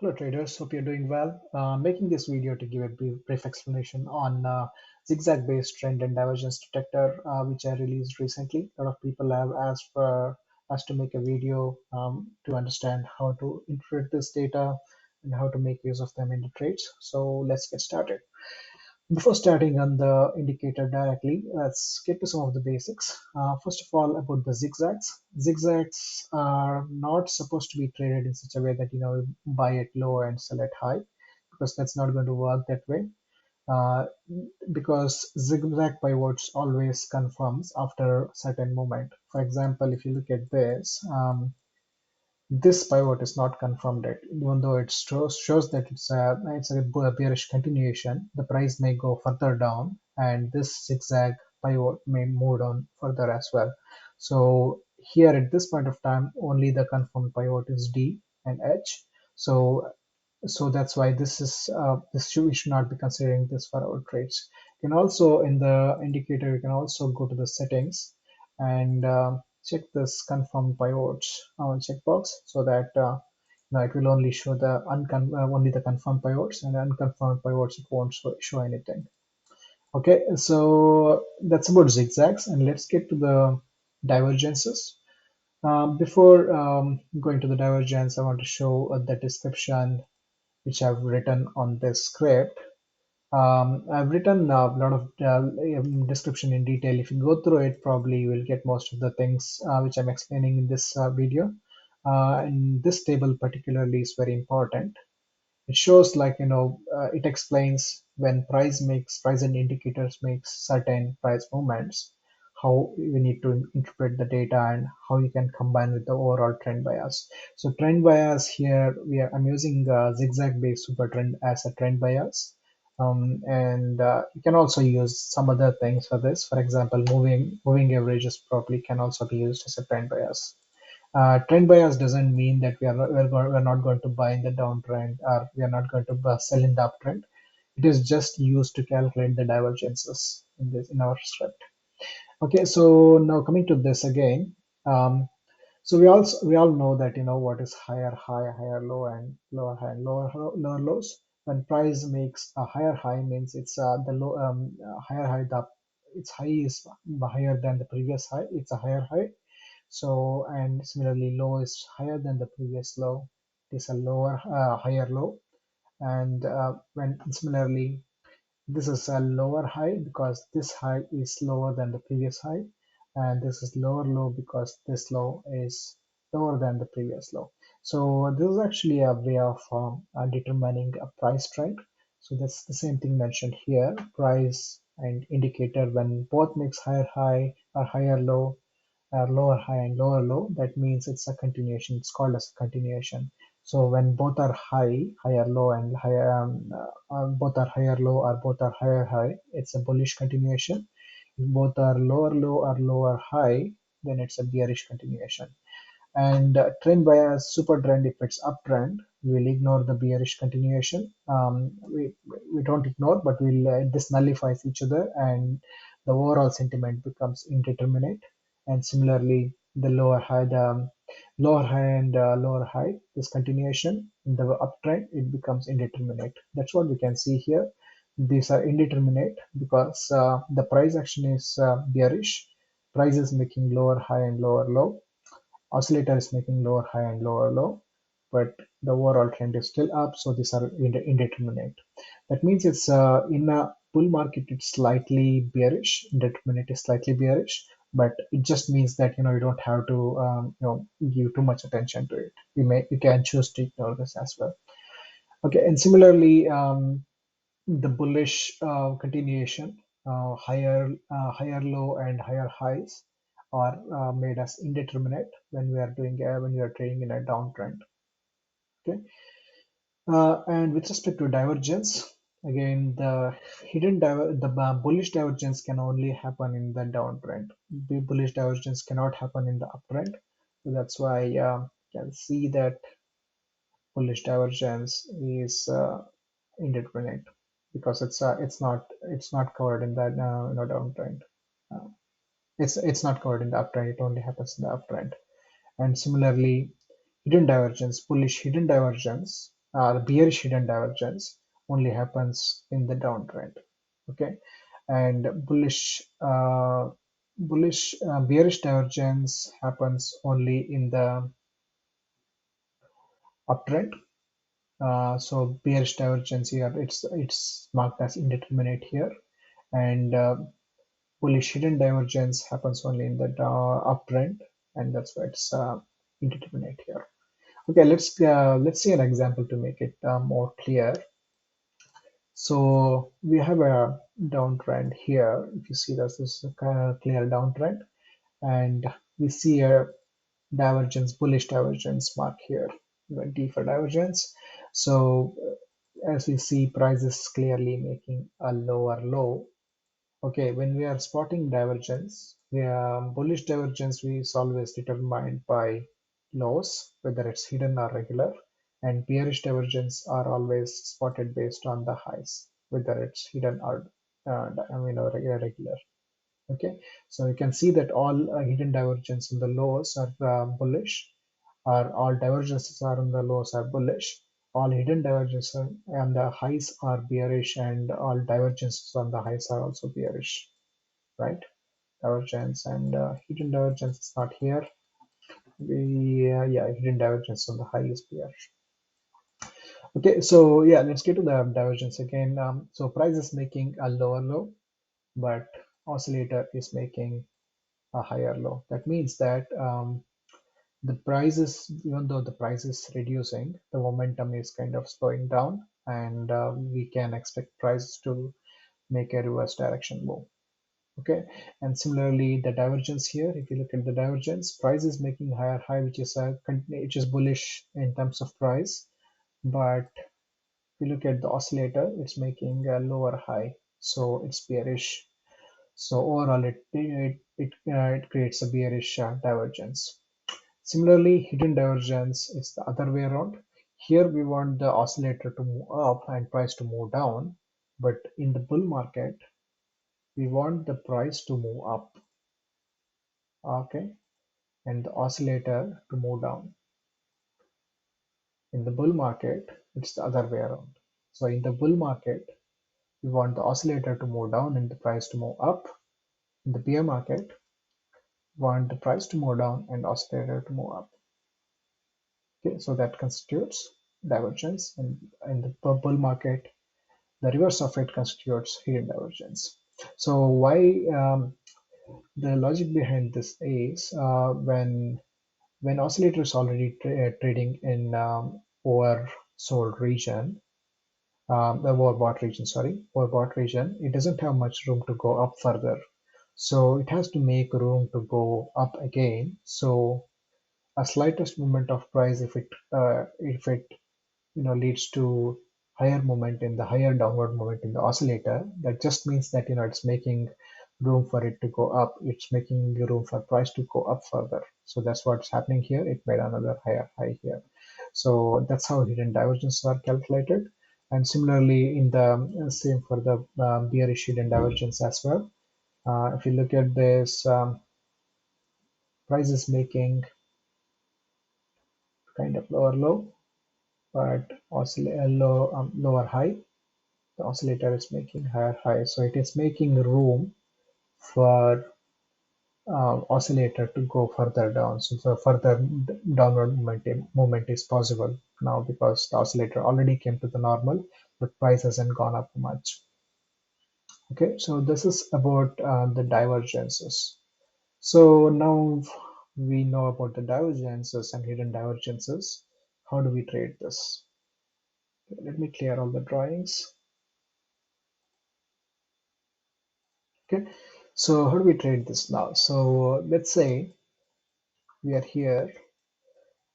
Hello traders, hope you're doing well. Making this video to give a brief explanation on zigzag based trend and divergence detector, which I released recently. A lot of people have asked for us to make a video to understand how to interpret this data and how to make use of them in the trades. So let's get started. Before starting on the indicator directly, let's get to some of the basics. First of all, about the zigzags. Zigzags are not supposed to be traded in such a way that buy it low and sell it high, because that's not going to work that way. Uh, because zigzag pivots always confirms after a certain moment. For example, if you look at this pivot is not confirmed yet, even though it shows that it's a bearish continuation. The price may go further down, and this zigzag pivot may move on further as well. So here at this point of time, only the confirmed pivot is D and H. So that's why we should not be considering this for our trades. You can also, in the indicator, you can also go to the settings and check this confirm pivots checkbox, so that it will only show the only the confirmed pivots, and unconfirmed pivots it won't show anything. Okay, so that's about zigzags, and let's get to the divergences. Before going to the divergence, I want to show the description which I've written on this script. I've written a lot of description in detail. If you go through it, probably you will get most of the things which I'm explaining in this video. And this table particularly is very important. It shows, like, it explains when price and indicators makes certain price movements, how we need to interpret the data and how you can combine with the overall trend bias. So trend bias here, I'm using zigzag based super trend as a trend bias. And you can also use some other things for this. For example, moving averages probably can also be used as a trend bias. Trend bias doesn't mean that we're not going to buy in the downtrend, or we are not going to sell in the uptrend. It is just used to calculate the divergences in our script. Okay, so now coming to this again. So we all know that what is higher high, higher low, and lower high and lower lows. When price makes a higher high, means it's the low higher high, the its high is higher than the previous high. It's a higher high. So, and similarly, low is higher than the previous low. It is a higher low. And when similarly, this is a lower high because this high is lower than the previous high, and this is lower low because this low is lower than the previous low. So this is actually a way of determining a price trend. So that's the same thing mentioned here. Price and indicator, when both makes higher high or higher low, lower high and lower low, that means it's a continuation. It's called as a continuation. So when both are high, higher low, and both are higher low or both are higher high, it's a bullish continuation. If both are lower low or lower high, then it's a bearish continuation. And trend bias, super trend, if it's uptrend, we'll ignore the bearish continuation. We don't ignore, but we'll this nullifies each other, and the overall sentiment becomes indeterminate. And similarly, the lower high and lower high, this continuation in the uptrend, it becomes indeterminate. That's what we can see here. These are indeterminate because the price action is bearish. Price is making lower high and lower low. Oscillator is making lower high and lower low, but the overall trend is still up, so these are indeterminate. That means it's in a bull market, it's slightly bearish. Indeterminate is slightly bearish, but it just means that you don't have to give too much attention to it. You can choose to ignore this as well. Okay, and similarly, the bullish continuation, higher low and higher highs are made as indeterminate when we are trading in a downtrend. Okay, and with respect to divergence, again, the bullish divergence can only happen in the downtrend. The bullish divergence cannot happen in the uptrend. So that's why you can see that bullish divergence is indeterminate, because it's not covered in that downtrend. Uh, it's not covered in the uptrend. It only happens in the uptrend. And similarly, hidden divergence, bullish hidden divergence. The bearish hidden divergence only happens in the downtrend. Okay, and bearish divergence happens only in the uptrend. So bearish divergence here, it's marked as indeterminate here, and bullish hidden divergence happens only in the uptrend, and that's why it's indeterminate here. Okay, let's see an example to make it more clear. So we have a downtrend here. If you see this is a kind of clear downtrend, and we see a divergence, bullish divergence mark here, D for divergence. So as we see, price is clearly making a lower low. Okay, when we are spotting divergence, bullish divergence is always determined by lows, whether it's hidden or regular, and bearish divergence are always spotted based on the highs, whether it's hidden or regular. Okay, so you can see that all hidden divergence in the lows are bullish, or all divergences are in the lows are bullish. All hidden divergences on the highs are bearish, and all divergences on the highs are also bearish, right? Divergence and hidden divergence is not here. Yeah, hidden divergence on the high is bearish. Okay, so yeah, let's get to the divergence again. So price is making a lower low, but oscillator is making a higher low. That means that the price is, even though the price is reducing, the momentum is kind of slowing down, and we can expect price to make a reverse direction move. Okay, and similarly the divergence here, if you look at the divergence, price is making higher high, which is bullish in terms of price, but if you look at the oscillator, it's making a lower high, so it's bearish. So overall it creates a bearish divergence. Similarly, hidden divergence is the other way around. Here we want the oscillator to move up and price to move down, but in the bull market we want the price to move up, okay, and the oscillator to move down. In the bull market, it's the other way around. So in the bull market, we want the oscillator to move down and the price to move up. In the bear market, we want the price to move down and oscillator to move up. Okay, so that constitutes divergence, and in the bull market, the reverse of it constitutes hidden divergence. So why the logic behind this is when oscillator is already trading in oversold region, the overbought region, sorry, overbought region, it doesn't have much room to go up further. So it has to make room to go up again. So a slightest movement of price, if it leads to higher movement in the higher downward movement in the oscillator, that just means that it's making room for it to go up. It's making room for price to go up further. So that's what's happening here. It made another higher high here. So that's how hidden divergences are calculated. And similarly, in the same for the bearish hidden divergence as well. If you look at this, price is making kind of lower low, but lower high. The oscillator is making higher high, so it is making room for oscillator to go further down. So the further downward movement is possible now because the oscillator already came to the normal, but price hasn't gone up much. Okay, so this is about the divergences. So now we know about the divergences and hidden divergences. How do we trade this? Let me clear all the drawings. Okay, so how do we trade this now? So let's say we are here,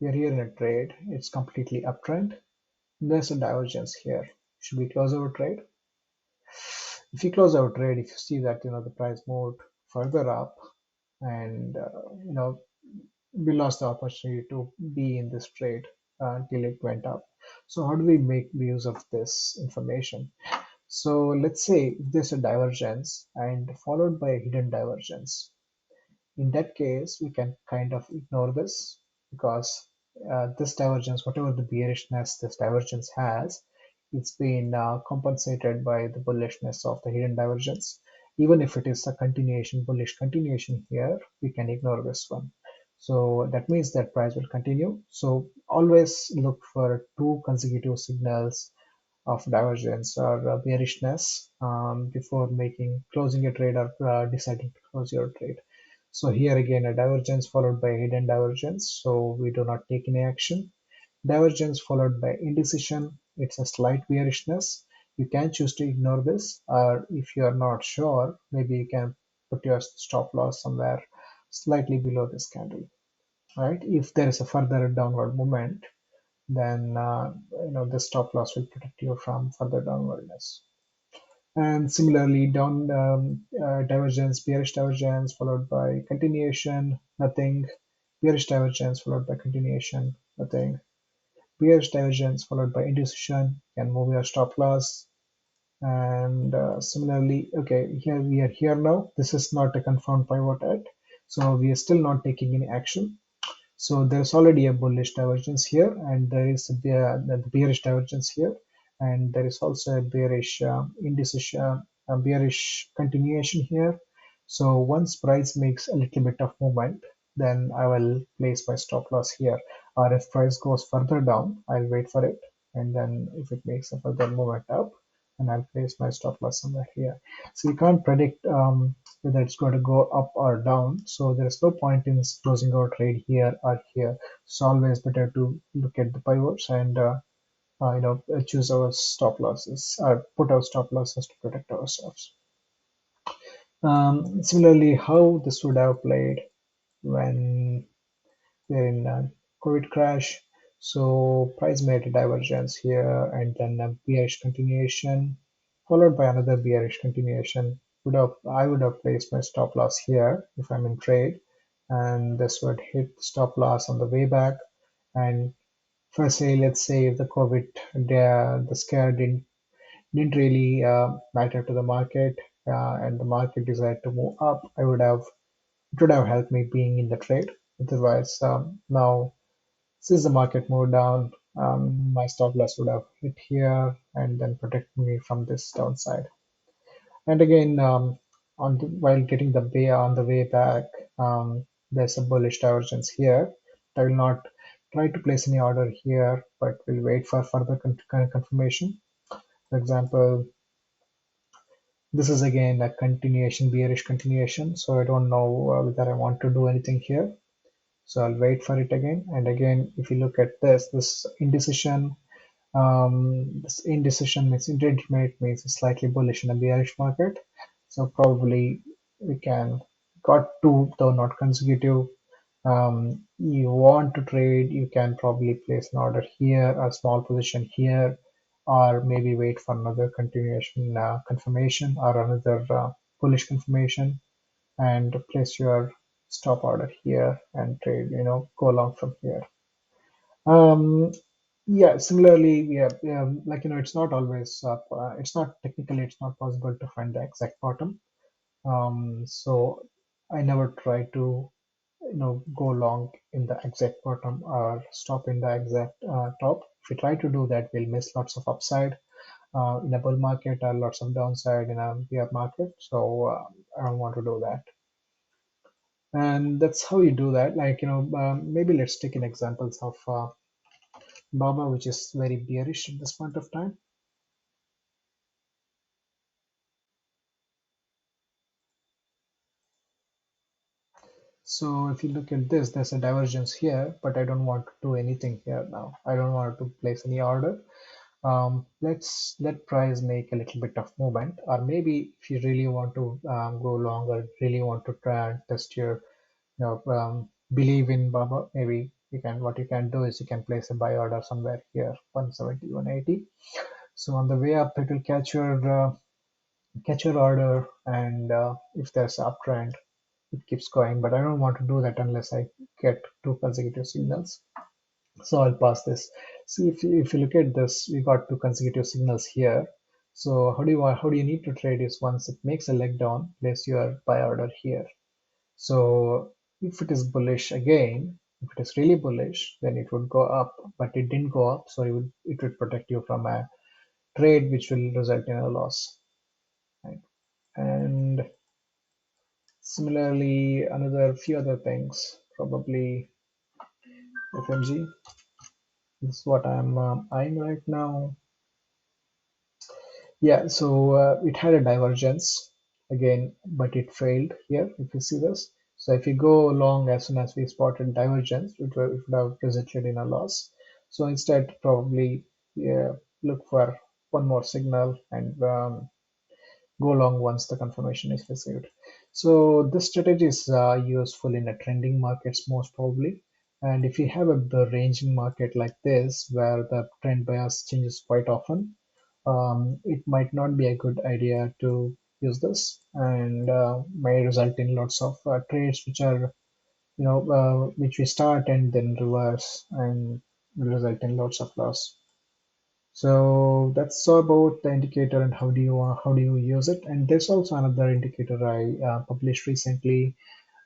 in a trade, it's completely uptrend. There's a divergence here. Should we close our trade? If you close our trade, if you see that the price moved further up, and we lost the opportunity to be in this trade until it went up. So how do we make use of this information? So let's say there's a divergence and followed by a hidden divergence. In that case, we can kind of ignore this because this divergence, whatever the bearishness this divergence has, it's been compensated by the bullishness of the hidden divergence. Even if it is a continuation, bullish continuation here, we can ignore this one. So that means that price will continue. So always look for two consecutive signals of divergence or bearishness before making closing a trade or deciding to close your trade. So here again a divergence followed by hidden divergence. So we do not take any action. Divergence followed by indecision. It's a slight bearishness. You can choose to ignore this, or if you are not sure, maybe you can put your stop loss somewhere slightly below this candle. Right? If there is a further downward movement, then the stop loss will protect you from further downwardness. And similarly, down divergence, bearish divergence followed by continuation, nothing. Bearish divergence followed by continuation, nothing. Bearish divergence followed by indecision can move your stop loss. And similarly, okay, here we are here now. This is not a confirmed pivot yet, so we are still not taking any action. So there's already a bullish divergence here, and there is the bearish divergence here, and there is also a bearish indecision, a bearish continuation here. So once price makes a little bit of movement, then I will place my stop loss here. Or if price goes further down, I'll wait for it, and then if it makes a further movement up, and I'll place my stop loss somewhere here. So you can't predict whether it's going to go up or down. So there's no point in closing our trade here or here. It's always better to look at the pivots and choose our stop losses or put our stop losses to protect ourselves. Similarly, how this would have played when we're in a COVID crash. So price made a divergence here and then a bearish continuation followed by another bearish continuation. I would have placed my stop loss here if I'm in trade, and this would hit the stop loss on the way back. And for say, let's say if the COVID the scare didn't really matter to the market, and the market decided to move up, it would have helped me being in the trade. Otherwise, now since the market moved down, my stop loss would have hit here and then protect me from this downside. And again, while getting the way on the way back, there's a bullish divergence here. I will not try to place any order here, but we'll wait for further confirmation. For example, this is again a continuation, bearish continuation. So I don't know whether I want to do anything here. So I'll wait for it again. And again, if you look at this indecision, this indecision means indeterminate means slightly bullish in a bearish market. So probably we can got two, though not consecutive. You want to trade, you can probably place an order here, a small position here, or maybe wait for another continuation confirmation or another bullish confirmation and place your stop order here and trade, go along from here. Um, yeah, similarly, yeah, it's not always, it's not technically, it's not possible to find the exact bottom. So I never try to, go long in the exact bottom or stop in the exact top. If we try to do that, we'll miss lots of upside in a bull market or lots of downside in a bear market. So I don't want to do that. And that's how you do that. Maybe let's take an examples of Baba, which is very bearish at this point of time. So if you look at this, there's a divergence here, but I don't want to do anything here now. I don't want to place any order. Let's let price make a little bit of movement, or maybe if you really want to go longer, really want to try and test your, believe in Baba, maybe what you can do is you can place a buy order somewhere here, 170, 180. So on the way up, it will catch your order, and if there's an uptrend, it keeps going. But I don't want to do that unless I get two consecutive signals. So I'll pass this. See, if you look at this, we got two consecutive signals here. So how do you need to trade is once it makes a leg down, place your buy order here. So if it is bullish again, If it is really bullish, then it would go up, but it didn't go up, so it would protect you from a trade which will result in a loss. Right? And similarly, another few other things, probably FMG. This is what I'm eyeing right now. Yeah, so it had a divergence again, but it failed here. If you see this, so if you go long as soon as we spotted divergence, it would have resulted in a loss. So instead, probably, yeah, look for one more signal and go long once the confirmation is received. So this strategy is useful in a trending markets most probably. And if you have the ranging market like this, where the trend bias changes quite often, it might not be a good idea to use this, and may result in lots of trades which are, which we start and then reverse and will result in lots of loss. So that's all about the indicator and how do you use it. And there's also another indicator I published recently,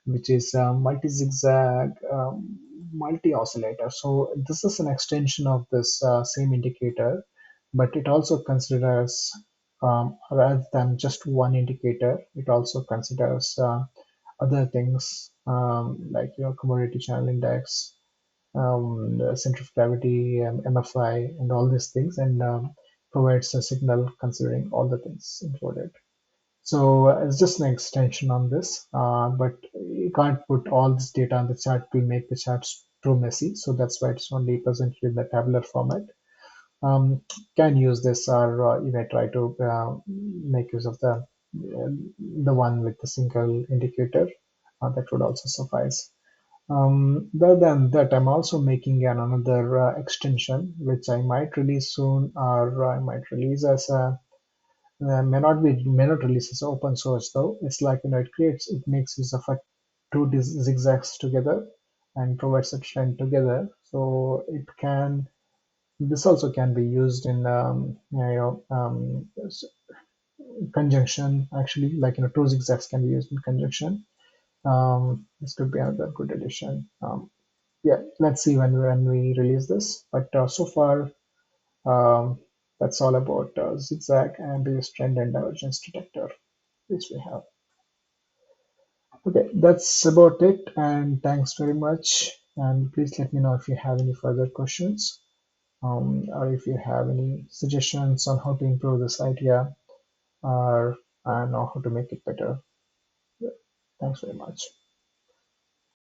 which is multi-zigzag multi-oscillator. So this is an extension of this same indicator, but it also considers, rather than just one indicator, it also considers other things, like commodity channel index, the center of gravity, MFI, and all these things, and provides a signal considering all the things included. So it's just an extension on this, but you can't put all this data on the chart to make the charts too messy. So that's why it's only presented in the tabular format. Can use this, or you may try to make use of the one with the single indicator. That would also suffice. Other than that, I'm also making another extension, which I might release soon, or I might release as a may not release as open source though. It's like it makes use of two zigzags together and provides a trend together. So this also can be used in conjunction actually, like two zigzags can be used in conjunction. This could be another good addition. Yeah, let's see when we release this. But so far, um, that's all about Zigzag and this trend and divergence detector which we have. Okay, that's about it. And thanks very much. And please let me know if you have any further questions, or if you have any suggestions on how to improve this idea, or know how to make it better. Yeah, thanks very much.